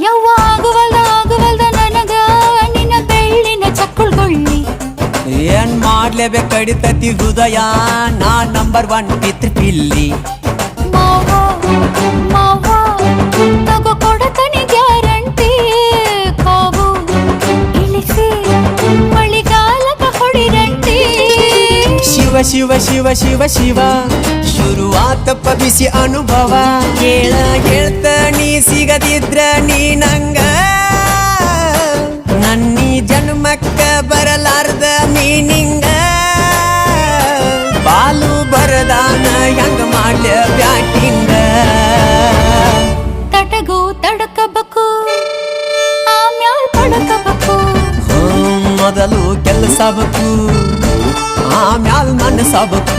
ಯವ್ವ ಆಗುವಲ್ದ ನನಗ ನಿನ್ನ ಬೆಳ್ಳಿನ ಚಕ್ಕುಳ್ಗೊಳ್ಳಿ ಏನ್ ಮಾಡ್ಲೇಬೇಕು ಕಡಿತತಿ ಹೃದಯ ನಾ ನಂಬರ್ 1 ಪಿತೃ ಪಿಲ್ಲಿ ಮಾವ ಮಾವ ತಗೋ ಕೊಡತನಿ ಗ್ಯಾರಂಟಿ ಕಾವು ಇಳಿಸಿ ಮಳಿಗಾಲದ ಹೊಡಿರಂಟಿ ಶಿವ ಶಿವ ಶಿವ ಶಿವ ಶಿವ ಶುರುವಾತಪ್ಪ ಬಿಸಿ ಅನುಭವ ಹೇಳ್ತ ನೀ ಸಿಗದಿದ್ರ ನೀ ನಂಗ ನನ್ನೀ ಜನ್ಮಕ್ಕ ಬರಲಾರ್ದ ಮೀನಿಂಗ ಬಾಲು ಬರದಾನ ಹೆಂಗ ಮಾಡ್ಲ ಬ್ಯಾಟಿಂಗ ತಟಗೂ ತಡಕಬೇಕು ಆಮ್ಯಾಲ್ ಪಡಕಬೇಕು ಮೊದಲು ಕೆಲಸ ಬೇಕು ಆಮ್ಯಾಲ್ ಮನಸ್ಸಬೇಕು